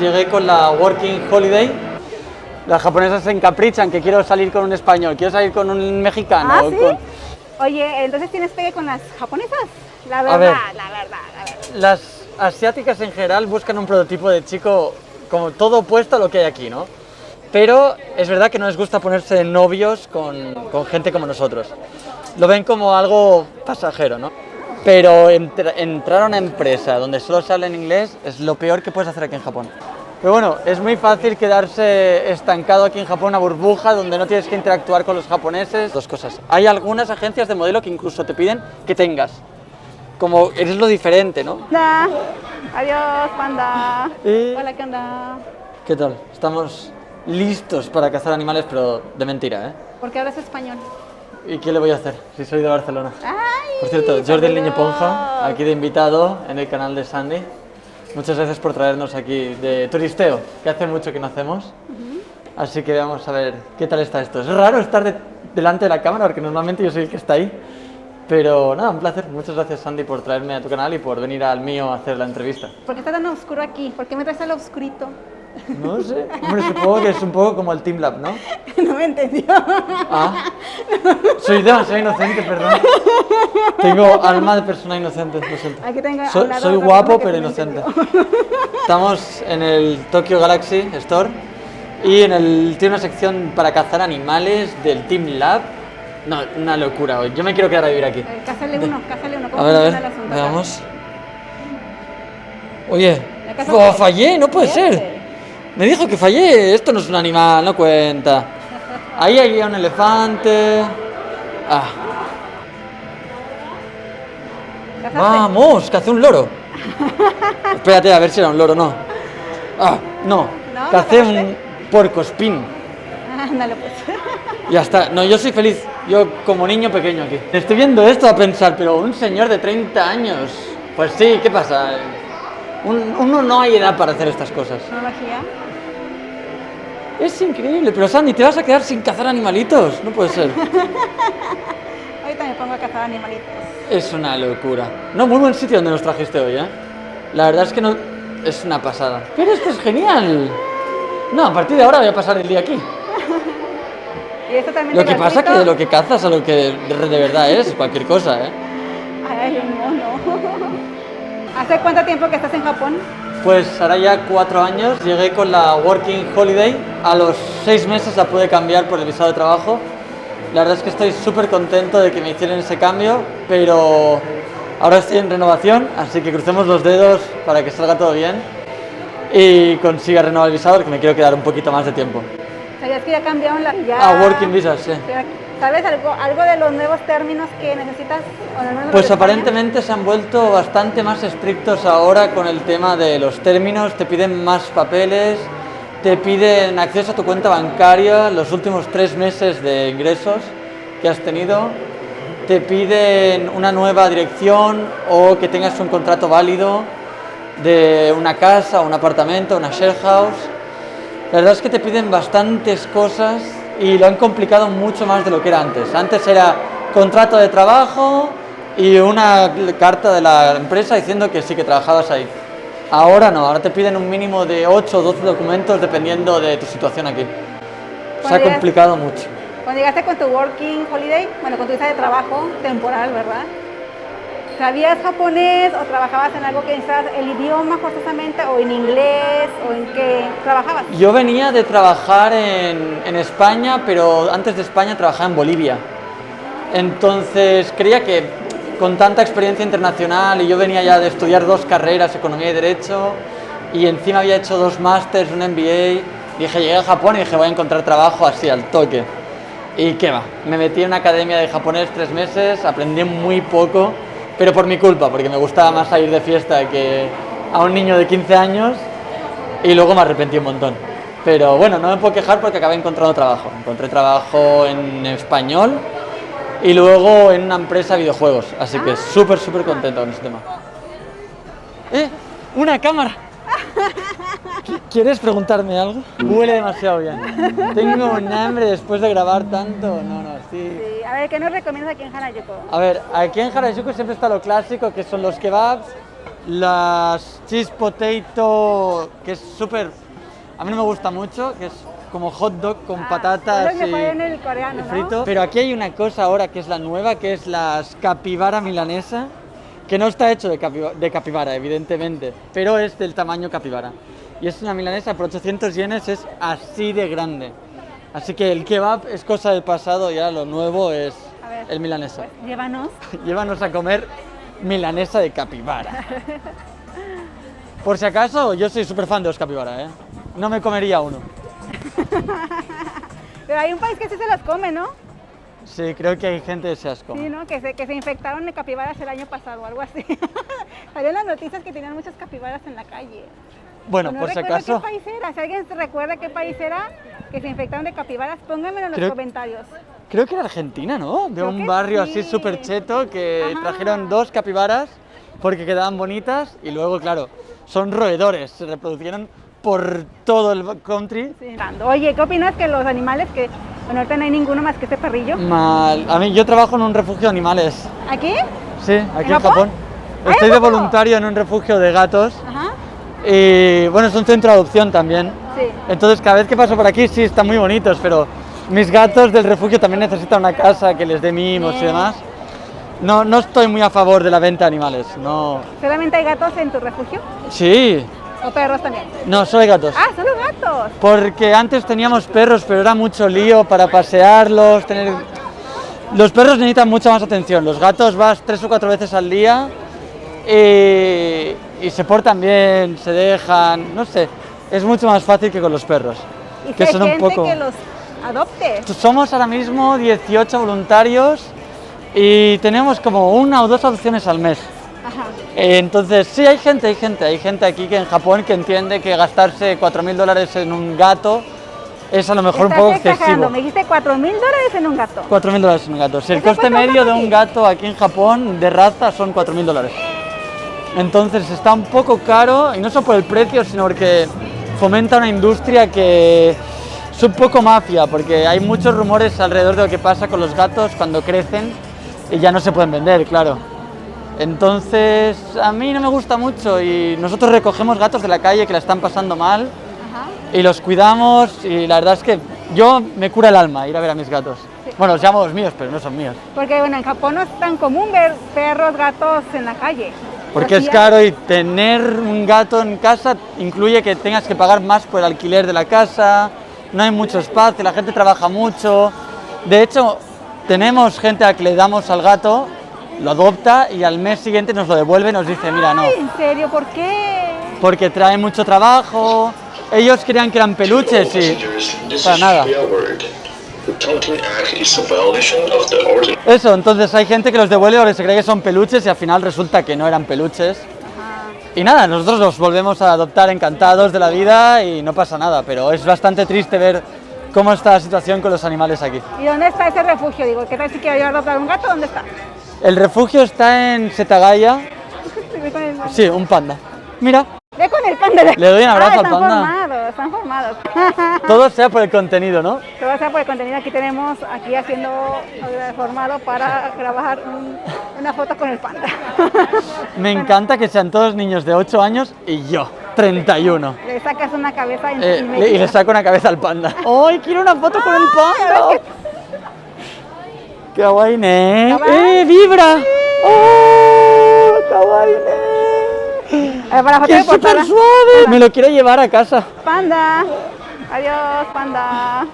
Llegué con la Working Holiday. Las japonesas se encaprichan que quiero salir con un español, quiero salir con un mexicano. ¿Ah, sí? Con... Oye, entonces tienes pegue con las japonesas. La A verdad, ver. la verdad. Las asiáticas en general buscan un prototipo de chico como todo opuesto a lo que hay aquí, ¿no? Pero es verdad que no les gusta ponerse de novios con gente como nosotros. Lo ven como algo pasajero, ¿no? Pero entrar a una empresa donde solo se habla en inglés es lo peor que puedes hacer aquí en Japón. Pero bueno, es muy fácil quedarse estancado aquí en Japón, una burbuja donde no tienes que interactuar con los japoneses. Dos cosas. Hay algunas agencias de modelo que incluso te piden que tengas. Como eres lo diferente, ¿no? Hola. Adiós, panda. ¿Y? Hola, ¿qué onda? ¿Qué tal? Estamos listos para cazar animales, pero de mentira, ¿eh? ¿Por qué hablas español? ¿Y qué le voy a hacer si soy de Barcelona? ¡Ay! Por cierto, Jordi el Niño saludos. Ponja, aquí de invitado en el canal de Sandy. Muchas gracias por traernos aquí de turisteo, que hace mucho que no hacemos. Así que vamos a ver qué tal está esto. Es raro estar delante de la cámara, porque normalmente yo soy el que está ahí. Pero nada, un placer. Muchas gracias, Sandy, por traerme a tu canal y por venir al mío a hacer la entrevista. ¿Por qué está tan oscuro aquí? ¿Por qué me traes al oscurito? No sé. Hombre, supongo que es un poco como el Team Lab, ¿no? No me entendió. Ah, soy demasiado inocente, perdón. Tengo alma de persona inocente, lo siento. Aquí tengo a un lado Soy otra guapo, persona pero que sí me inocente. Estamos en el Tokyo Galaxy Store y tiene una sección para cazar animales del Team Lab. No, una locura hoy. Yo me quiero quedar a vivir aquí. Cásale uno. ¿Cómo A ver, funciona el asunto acá? veamos. Oye, ¿La caza fallé, no puede ser. Fíjate. Me dijo que fallé, esto no es un animal, no cuenta. Ahí hay un elefante. Ah, ¿Cazaste? vamos, que hace un loro. Espérate, a ver si era un loro, no. Ah, no, ¿No? ¿Lo cacé cazaste? un puercoespín. Ándale, pues. Ya está, no, yo soy feliz, yo como niño pequeño aquí. Estoy viendo esto a pensar, pero un señor de 30 años, pues sí, ¿qué pasa? Uno no hay edad para hacer estas cosas. ¿Tecnología? Es increíble, pero Sandy, ¿te vas a quedar sin cazar animalitos? No puede ser. Ahorita me pongo a cazar animalitos. Es una locura. No, muy buen sitio donde nos trajiste hoy, ¿eh? La verdad es que no... Es una pasada. Pero esto es genial. No, a partir de ahora voy a pasar el día aquí. ¿Y esto también Lo es que pasa es que gratuito? de lo que cazas a lo que de verdad es cualquier cosa, ¿eh? Ay, un mono. ¿Hace cuánto tiempo que estás en Japón? Pues ahora ya 4 años. Llegué con la Working Holiday. A los 6 meses la pude cambiar por el visado de trabajo. La verdad es que estoy súper contento de que me hicieran ese cambio, pero ahora estoy en renovación, así que crucemos los dedos para que salga todo bien y consiga renovar el visado, porque me quiero quedar un poquito más de tiempo. ¿Sabías que ya cambiaron la... Working Visa, sí. ¿Sabes algo de los nuevos términos que necesitas? O al menos los Pues de España? aparentemente se han vuelto bastante más estrictos ahora con el tema de los términos, te piden más papeles, te piden acceso a tu cuenta bancaria, los últimos 3 meses de ingresos que has tenido, te piden una nueva dirección o que tengas un contrato válido de una casa, un apartamento, una share house. La verdad es que te piden bastantes cosas y lo han complicado mucho más de lo que era antes. Antes era contrato de trabajo y una carta de la empresa diciendo que sí que trabajabas ahí. Ahora no, ahora te piden un mínimo de 8 o 12 documentos dependiendo de tu situación aquí. Se ha complicado mucho. Cuando llegaste con tu Working Holiday, bueno, con tu visa de trabajo temporal, ¿verdad? ¿Sabías japonés o trabajabas en algo que necesitas el idioma forzosamente o en inglés o en qué trabajabas? Yo venía de trabajar en España, pero antes de España trabajaba en Bolivia. Entonces creía que con tanta experiencia internacional y yo venía ya de estudiar 2 carreras, economía y derecho, y encima había hecho 2 másters, un MBA, dije, llegué a Japón y dije, voy a encontrar trabajo así al toque. Y qué va, me metí en una academia de japonés 3 meses, aprendí muy poco, pero por mi culpa, porque me gustaba más salir de fiesta que a un niño de 15 años, y luego me arrepentí un montón. Pero bueno, no me puedo quejar porque acabé encontrando trabajo. Encontré trabajo en español y luego en una empresa de videojuegos, así que súper contento con ese tema. ¡Una cámara! ¿Quieres preguntarme algo? Huele demasiado bien. Tengo un hambre después de grabar tanto. No, sí. Sí, a ver, ¿qué nos recomiendas aquí en Harajuku? A ver, aquí en Harajuku siempre está lo clásico, que son los kebabs, las cheese potato, que es súper, a mí no me gusta mucho, que es como hot dog con patatas es lo que ponen en el coreano, y ¿no? frito. Pero aquí hay una cosa ahora que es la nueva, que es las capibara milanesa, que no está hecho de capibara, evidentemente, pero es del tamaño capibara. Y es una milanesa por 800 yenes, es así de grande. Así que el kebab es cosa del pasado y ahora lo nuevo es el milanesa. Pues, llévanos. Llévanos a comer milanesa de capibara. Por si acaso, yo soy súper fan de los capibara, ¿eh? No me comería uno. Pero hay un país que sí se los come, ¿no? Sí, creo que hay gente que se las come. Sí, ¿no? Que se infectaron de capibaras el año pasado o algo así. Salió en las noticias que tenían muchas capibaras en la calle. Bueno, No por si recuerdo acaso, qué país era. Si alguien se recuerda qué país era que se infectaron de capibaras, pónganmelo en los Creo- comentarios. creo que era Argentina, ¿no? De Creo un que barrio sí. así súper cheto que Ajá. trajeron 2 capibaras porque quedaban bonitas y luego, claro, son roedores, se reproducieron por todo el country. Sí. Oye, ¿qué opinas que los animales que, bueno, ahorita no hay ninguno más que este perrillo? Mal. A mí, yo trabajo en un refugio de animales. ¿Aquí? Sí, aquí en Japón? Japón. ¿Ah, Estoy en de Japón? voluntario en un refugio de gatos Ajá. y bueno, es un centro de adopción también. Sí. Entonces cada vez que paso por aquí sí están muy bonitos, pero mis gatos del refugio también necesitan una casa que les dé mimos y Bien. demás. No estoy muy a favor de la venta de animales, no. ¿Solamente hay gatos en tu refugio? Sí, ¿O perros también? no, solo hay gatos. Ah, solo gatos. Porque antes teníamos perros, pero era mucho lío para pasearlos, tener... Los perros necesitan mucha más atención, los gatos vas 3 o 4 veces al día y se portan bien, se dejan, no sé, es mucho más fácil que con los perros. Y que si hay son un gente poco... que los adopte. Somos ahora mismo 18 voluntarios y tenemos como 1 o 2 adopciones al mes. Ajá. Entonces, sí, hay gente aquí que en Japón que entiende que gastarse $4.000 en un gato es a lo mejor un Estás poco exagerando, excesivo. me dijiste $4.000 en un gato. $4.000 en un gato. Si el ¿Eso coste cuesta medio de aquí? un gato aquí en Japón de raza son $4.000. Entonces está un poco caro y no solo por el precio, sino porque fomenta una industria que es un poco mafia, porque hay muchos rumores alrededor de lo que pasa con los gatos cuando crecen y ya no se pueden vender, claro. Entonces a mí no me gusta mucho y nosotros recogemos gatos de la calle que la están pasando mal Ajá. y los cuidamos y la verdad es que yo me cura el alma ir a ver a mis gatos. Bueno, los llamo los míos, pero no son míos. Porque bueno, en Japón no es tan común ver perros, gatos en la calle. Porque es Así caro y tener un gato en casa incluye que tengas que pagar más por el alquiler de la casa, no hay mucho espacio, la gente trabaja mucho. De hecho, tenemos gente a la que le damos al gato, lo adopta y al mes siguiente nos lo devuelve y nos dice, mira, no, Ay, ¿en serio? ¿Por qué? porque trae mucho trabajo. Ellos creían que eran peluches y para nada. Eso, entonces hay gente que los devuelve porque se cree que son peluches y al final resulta que no eran peluches. Ajá. Y nada, nosotros los volvemos a adoptar encantados de la vida y no pasa nada, pero es bastante triste ver cómo está la situación con los animales aquí. ¿Y dónde está ese refugio? Digo, ¿qué tal si quiero yo adoptar un gato? ¿Dónde está? El refugio está en Setagaya. Ve con el, Sí, un panda. Mira, ve con el panda. Le doy un abrazo al están panda. Están formados. todo sea por el contenido, ¿no? Todo sea por el contenido. Aquí tenemos, haciendo formado para grabar una foto con el panda. Me encanta que sean todos niños de 8 años y yo, 31. Le sacas una cabeza Y le saco una cabeza al panda. ¡Ay, quiero una foto con el panda! ¡Kawaii ne! Kawaii. ¡Vibra! ¡Oh! ¡Kawaii ne! Para la foto ¡Qué de es súper portada. suave! Me lo quiero llevar a casa. Panda. Adiós, panda.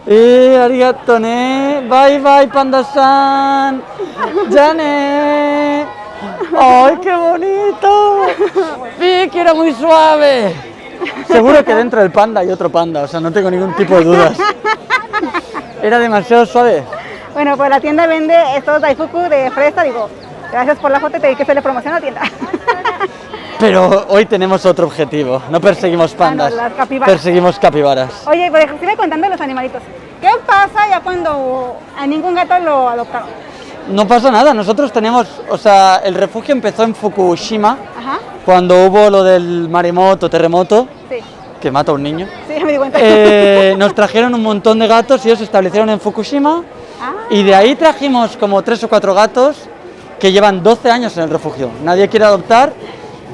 Arigato ne. Bye bye, panda-san. Ya ne. ¡Ay, qué bonito! ¡Sí, que era muy suave! Seguro que dentro del panda hay otro panda, o sea, no tengo ningún tipo de dudas. Era demasiado suave. Bueno, pues la tienda vende estos daifuku de fresa. Digo, gracias por la foto y te di que se le promociona a la tienda. Pero hoy tenemos otro objetivo, no perseguimos pandas, las capibaras. perseguimos capibaras. Oye, pues sigue contando los animalitos. ¿Qué pasa ya cuando a ningún gato lo adoptaron? No pasa nada, nosotros tenemos, o sea, el refugio empezó en Fukushima, Ajá, cuando hubo lo del maremoto, terremoto, sí. que mata a un niño. Sí, me di cuenta. Nos trajeron un montón de gatos y ellos se establecieron en Fukushima y de ahí trajimos como 3 o 4 gatos que llevan 12 años en el refugio. Nadie quiere adoptar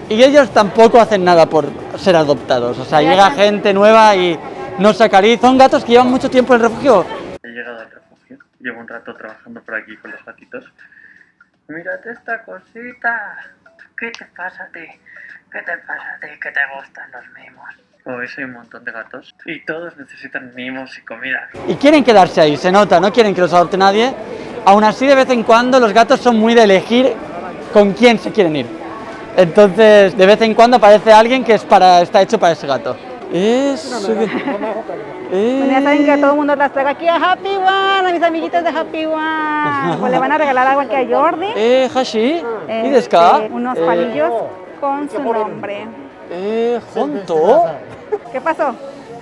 Y ellos tampoco hacen nada por ser adoptados. O sea, Ya llega están. gente nueva y nos acaricia. Son gatos que llevan mucho tiempo en el refugio. He llegado al refugio, llevo un rato trabajando por aquí con los gatitos. Mírate esta cosita. ¿Qué te pasa a ti? ¿Qué te pasa a ti? ¿Que te gustan los mimos? Como veis hay un montón de gatos y todos necesitan mimos y comida. Y quieren quedarse ahí, se nota, no quieren que los adopte nadie. Aún así, de vez en cuando, los gatos son muy de elegir con quién se quieren ir. Entonces, de vez en cuando aparece alguien que está hecho para ese gato. Bueno, ya saben que a todo el mundo las traigo aquí a Happy One, a mis amiguitos de Happy One. Pues le van a regalar algo aquí a Jordi. Hashi, ¿y desu ka? Unos palillos con su nombre. ¿Honto? ¿Qué pasó?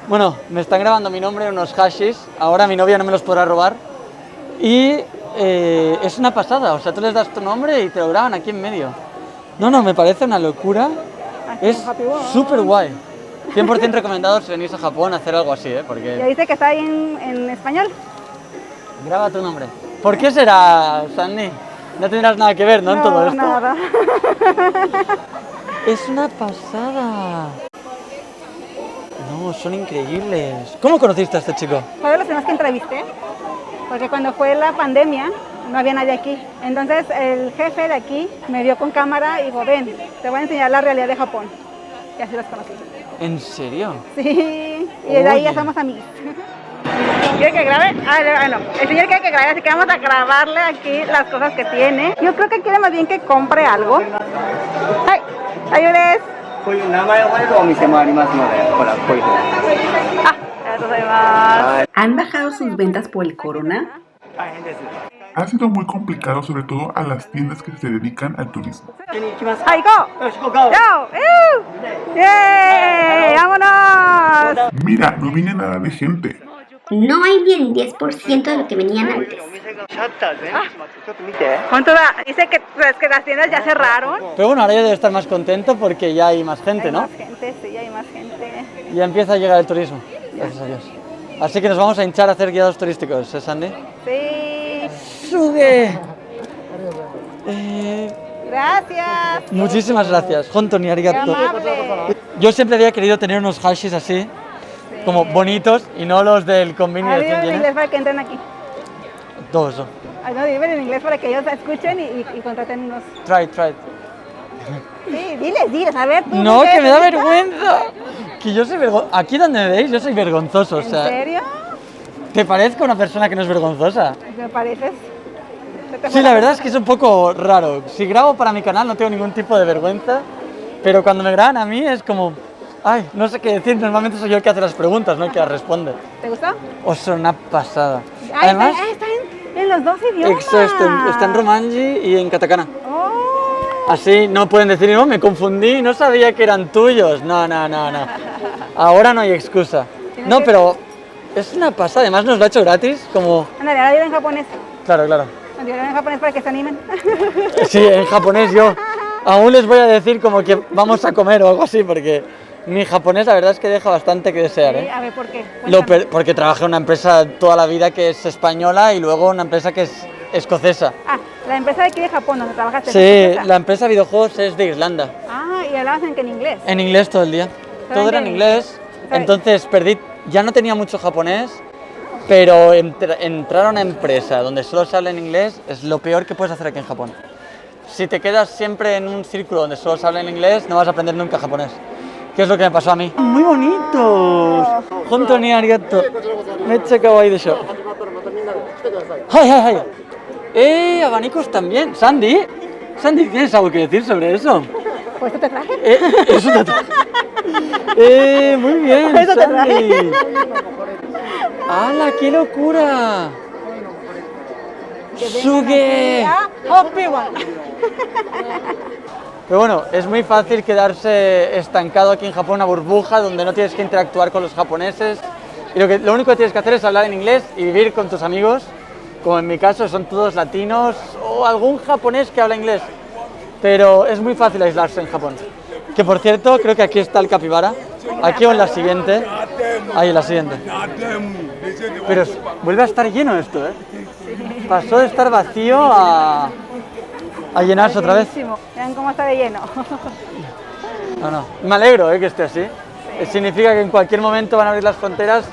Bueno, me están grabando mi nombre en unos hashis. Ahora mi novia no me los podrá robar. Y es una pasada, o sea, tú les das tu nombre y te lo graban aquí en medio. No, me parece una locura. Aquí Es en Happy One. súper guay. 100% recomendado si venís a Japón a hacer algo así, Ya porque dice que está ahí en español. graba tu nombre. ¿Por qué será, Sandy? No tendrás nada que ver, ¿no? En todo esto. Nada. Es una pasada. No, son increíbles. ¿Cómo conociste a este chico? Fue de los primeros que entrevisté, porque cuando fue la pandemia no había nadie aquí. Entonces el jefe de aquí me vio con cámara y dijo, ven, te voy a enseñar la realidad de Japón. Y así los conocí. ¿En serio? Sí, y de ahí ya Oye. somos amigos. ¿Quiere que grabe? No. El señor quiere que grabe, así que vamos a grabarle aquí las cosas que tiene. Yo creo que quiere más bien que compre algo. ¡Ay! ¡Ayudes! こういう名前を入るお店もありますので、ほら、こういうふうに。 ¡Ah! ¡Gracias! ¿Han bajado sus ventas por el corona? 大変です。 Ha sido muy complicado, sobre todo a las tiendas que se dedican al turismo. 一緒に行きますか。 ¡Ahí, go! よし、行こう。 ¡Go! ¡Yay! ¡Vámonos! Mira, no viene nada de gente. No hay ni el 10% de lo que venían antes. お店がシャッター全部閉まってちょっと見て。 ¿Cuánto da? Dice que, pues, que las tiendas ya cerraron. Pero bueno, ahora ya debe estar más contento porque ya hay más gente, Hay ¿no? más gente, sí, hay más gente. Ya empieza a llegar el turismo, gracias a Dios. Así que nos vamos a hinchar a hacer guiados turísticos, ¿eh, Sandy? Sí. ¡Suge! Gracias. Muchísimas gracias. Honto ni Qué arigato. amable. Yo siempre había querido tener unos hashis así, como bonitos, y no los del convenio de 100 Dime en inglés yenes. para que entren aquí. Todo eso. Ay, no, dime en inglés para que ellos escuchen y contraten unos. Try it. Sí, diles, a ver tú. No, ¿qué que me da dices? vergüenza. Que yo soy aquí donde me veis, yo soy vergonzoso. O ¿En sea, serio? ¿te parezco una persona que no es vergonzosa? ¿Me pareces? ¿Se te Sí, fue la verdad es que es un poco raro. Si grabo para mi canal no tengo ningún tipo de vergüenza, pero cuando me graban a mí es como, ay, no sé qué decir. Normalmente soy yo el que hace las preguntas, no el que las responde. ¿Te gustó? O sea, una pasada. Ah, Además, está en los dos idiomas. está en romanji y en katakana. Oh. Así no pueden decir, no, me confundí, no sabía que eran tuyos. No. Ahora no hay excusa. No, pero es una pasada. Además nos lo ha hecho gratis, como... Ándale, ahora dilo en japonés. Claro. Dilo en japonés para que se animen. Sí, en japonés yo aún les voy a decir como que vamos a comer o algo así, porque mi japonés la verdad es que deja bastante que desear, Sí, ¿eh? a ver, ¿por qué? Cuéntame. Porque trabajé en una empresa toda la vida que es española y luego una empresa que es escocesa. Ah, la empresa de aquí de Japón, donde trabajaste. Sí, ¿es la empresa de videojuegos es de Irlanda. Ah, y hablabas en inglés. En inglés todo el día. Todo era en inglés. Entonces ya no tenía mucho japonés, pero entrar a una empresa donde solo se habla en inglés es lo peor que puedes hacer aquí en Japón. Si te quedas siempre en un círculo donde solo se habla en inglés, no vas a aprender nunca japonés. ¿Qué es lo que me pasó a mí? ¡Muy bonitos! Honto ni arigato. Mecha kawaii de show. ¡Ay! Abanicos también. Sandy, ¿tienes algo que decir sobre eso? Pues esto te traje. Eso te traje. Muy bien, Eso te Sandy. ¡Hala, qué locura! ¡Suge! Ah, Happy One. Pero bueno, es muy fácil quedarse estancado aquí en Japón, una burbuja donde no tienes que interactuar con los japoneses. Y lo único que tienes que hacer es hablar en inglés y vivir con tus amigos, como en mi caso son todos latinos o algún japonés que habla inglés. Pero es muy fácil aislarse en Japón. Que por cierto, creo que aquí está el capibara. Aquí o en la siguiente. Ahí en la siguiente. Pero vuelve a estar lleno esto, ¿eh? Pasó de estar vacío a llenarse otra vez. Llenísimo. Vean cómo está de lleno. No. Me alegro que esté así. Significa que en cualquier momento van a abrir las fronteras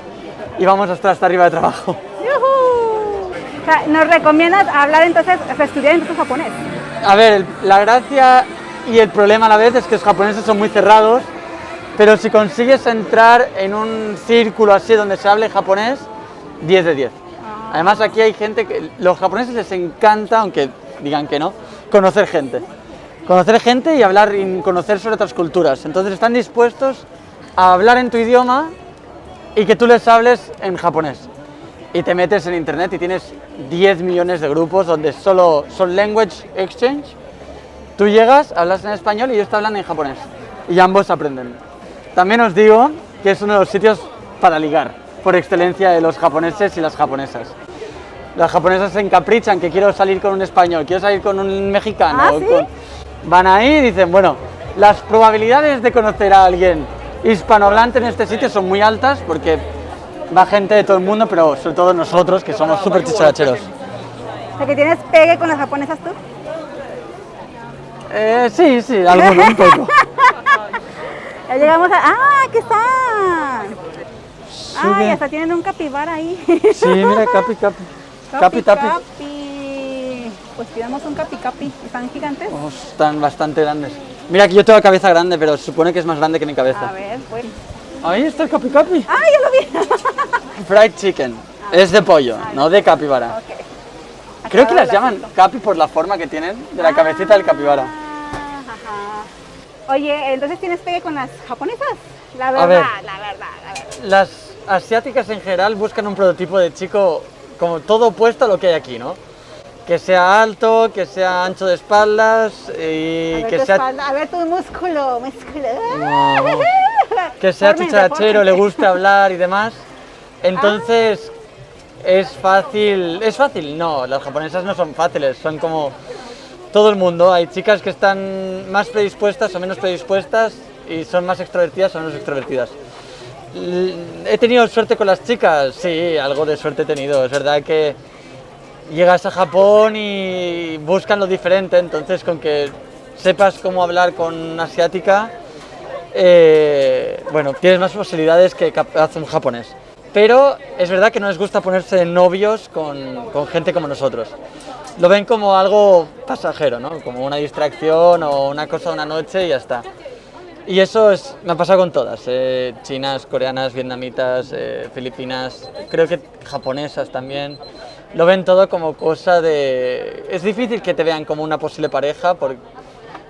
y vamos a estar hasta arriba de trabajo. ¡Yujú! O sea, ¿nos recomiendas hablar entonces, estudiar entonces japonés? A ver, la gracia y el problema a la vez es que los japoneses son muy cerrados, pero si consigues entrar en un círculo así donde se hable japonés, 10 de 10. Además aquí hay gente que, los japoneses les encanta, aunque digan que no, conocer gente. Conocer gente y hablar y conocer sobre otras culturas. Entonces están dispuestos a hablar en tu idioma y que tú les hables en japonés. Y te metes en internet y tienes 10 millones de grupos donde solo son language exchange. Tú llegas, hablas en español y ellos te hablan en japonés. Y ambos aprenden. También os digo que es uno de los sitios para ligar, por excelencia de los japoneses y las japonesas. Las japonesas se encaprichan que quiero salir con un español, quiero salir con un mexicano. ¿Ah, sí? Van ahí y dicen, bueno, las probabilidades de conocer a alguien hispanohablante en este sitio son muy altas porque va gente de todo el mundo, pero sobre todo nosotros que somos súper chicharacheros. O sea, que tienes pegue con las japonesas tú. Sí, alguno, un poco. Ya llegamos a... ¡Ah, aquí están! Sube. ¡Ay, hasta tienen un capibara ahí! Sí, mira, capi. Capi. Capi. Pues pidamos un capi. ¿Están gigantes? Oh, están bastante grandes. Mira que yo tengo la cabeza grande, pero se supone que es más grande que mi cabeza. A ver, pues... Ahí está el capi. ¡Ah, ya lo vi! Fried chicken. Es de pollo, no de capibara. Ok. Creo que las llaman capi por la forma que tienen de la cabecita del capibara. Ajá. Oye, entonces tienes pegue con las japonesas. La A ver. verdad. Las asiáticas en general buscan un prototipo de chico como todo opuesto a lo que hay aquí, ¿no? Que sea alto, que sea ancho de espaldas y que sea... A ver tu músculo. No. Que sea chicharachero, le guste hablar y demás. Entonces, es fácil... ¿Es fácil? No, las japonesas no son fáciles, son como todo el mundo. Hay chicas que están más predispuestas o menos predispuestas y son más extrovertidas o menos extrovertidas. ¿He tenido suerte con las chicas? Sí, algo de suerte he tenido. Es verdad que llegas a Japón y buscan lo diferente, entonces con que sepas cómo hablar con una asiática, bueno, tienes más posibilidades que capaz un japonés. Pero es verdad que no les gusta ponerse de novios con gente como nosotros. Lo ven como algo pasajero, ¿no? Como una distracción o una cosa de una noche y ya está. Y eso me ha pasado con todas, chinas, coreanas, vietnamitas, filipinas, creo que japonesas también. Lo ven todo como cosa de... Es difícil que te vean como una posible pareja por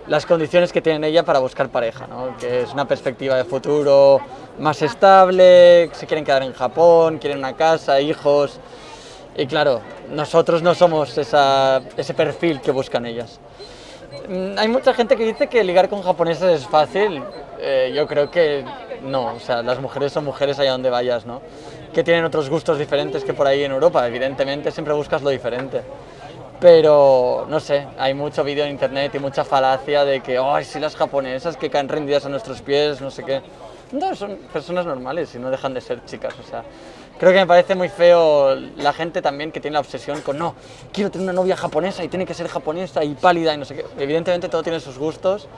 las condiciones que tienen ella para buscar pareja, ¿no? Que es una perspectiva de futuro más estable, se quieren quedar en Japón, quieren una casa, hijos. Y claro, nosotros no somos ese perfil que buscan ellas. Hay mucha gente que dice que ligar con japoneses es fácil. Yo creo que no, o sea, las mujeres son mujeres allá donde vayas, ¿no? Que tienen otros gustos diferentes que por ahí en Europa, evidentemente siempre buscas lo diferente. Pero, no sé, hay mucho vídeo en internet y mucha falacia de que, ¡ay, sí, las japonesas que caen rendidas a nuestros pies, no sé qué! No, son personas normales y no dejan de ser chicas, o sea... Creo que me parece muy feo la gente también que tiene la obsesión con no, quiero tener una novia japonesa y tiene que ser japonesa y pálida y no sé qué. Evidentemente todo tiene sus gustos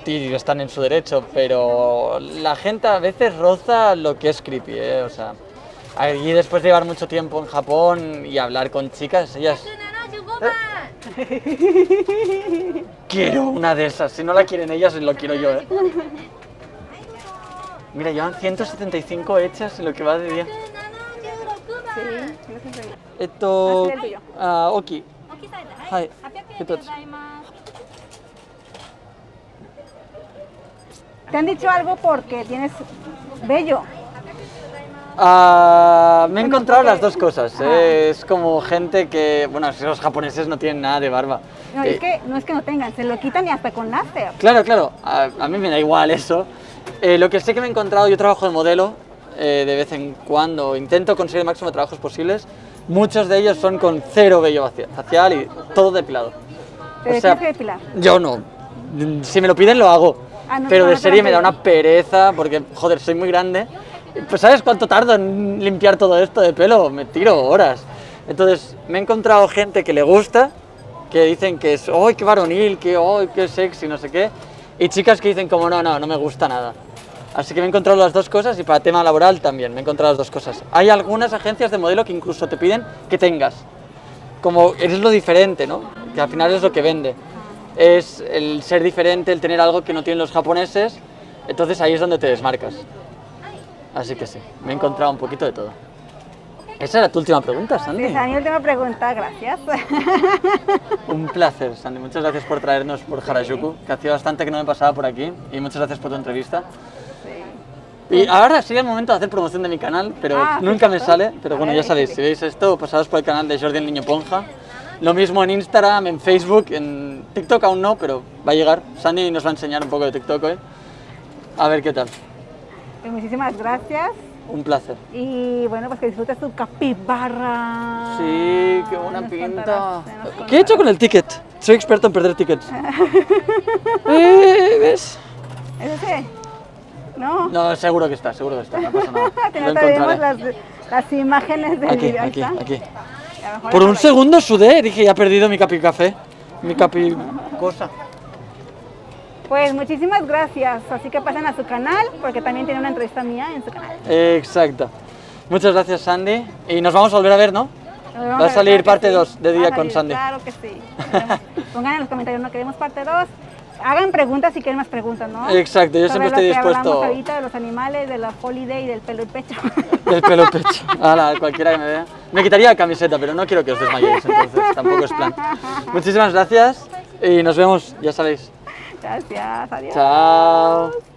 y están en su derecho, pero la gente a veces roza lo que es creepy, o sea, y después de llevar mucho tiempo en Japón y hablar con chicas, ellas... Quiero una de esas, si no la quieren ellas, lo quiero yo, Mira, llevan 175 hechas en lo que va de día. Oki. Hai. ¿Te han dicho algo porque tienes vello? Me he encontrado las dos cosas. Es como gente que, bueno, los japoneses no tienen nada de barba. No, es que no tengan, se lo quitan y hasta con láser. Claro, a mí me da igual eso. Lo que sé que me he encontrado, yo trabajo de modelo de vez en cuando, intento conseguir el máximo de trabajos posibles. Muchos de ellos son con cero vello facial y todo depilado. ¿Te tienes que depilar? Yo no. Si me lo piden lo hago, pero de serie me da una pereza porque, joder, soy muy grande. Pues ¿sabes cuánto tardo en limpiar todo esto de pelo? Me tiro horas. Entonces me he encontrado gente que le gusta, que dicen que es, ¡ay, qué varonil! ¡Qué sexy! No sé qué. y chicas que dicen como no me gusta nada. Así que me he encontrado las dos cosas y para tema laboral también me he encontrado las dos cosas. Hay algunas agencias de modelo que incluso te piden que tengas, como eres lo diferente, ¿no? Que al final es lo que vende. Es el ser diferente, el tener algo que no tienen los japoneses, entonces ahí es donde te desmarcas. Así que sí, me he encontrado un poquito de todo. Esa era tu última pregunta, Sandy. Esa es mi última pregunta, gracias. Un placer, Sandy. Muchas gracias por traernos por Harajuku, que hacía bastante que no me pasaba por aquí, y muchas gracias por tu entrevista. Y ahora sería el momento de hacer promoción de mi canal, pero nunca me sale. Pero bueno, ya sabéis, si veis esto, pasaos por el canal de Jordi el Niño Ponja. Lo mismo en Instagram, en Facebook, en TikTok aún no, pero va a llegar. Sandy nos va a enseñar un poco de TikTok hoy. A ver qué tal. Pues muchísimas gracias. Un placer. Y bueno, pues que disfrutes tu capibara. Sí, qué buena Nos pinta. contarás. ¿Qué he hecho con el ticket? Soy experto en perder tickets. ¿Ves? ¿Es ese? ¿No? No, seguro que está, no pasa nada. Que Lo no te vemos encontraré. las imágenes del Aquí, video. aquí, ¿Está? aquí. Y a lo mejor Por es un ahí. segundo sudé, dije, ya he perdido mi capi café. Mi capi cosa. Pues muchísimas gracias. Así que pasen a su canal, porque también tiene una entrevista mía en su canal. Exacto. Muchas gracias, Sandy. Y nos vamos a volver a ver, ¿no? Nos vemos Va a ver, salir claro que parte sí. 2 de Va a Día salir, con Sandy. Claro que sí. Pongan en los comentarios, no queremos parte 2. Hagan preguntas si quieren más preguntas, ¿no? Exacto, yo siempre estoy Sobre lo que dispuesto. hablamos ahorita de los animales, de la holiday, del pelo y pecho. Del pelo pecho. Ala, cualquiera que me vea. Me quitaría la camiseta, pero no quiero que os desmayéis, entonces tampoco es plan. Muchísimas gracias y nos vemos, ya sabéis. Gracias, adiós. Chao.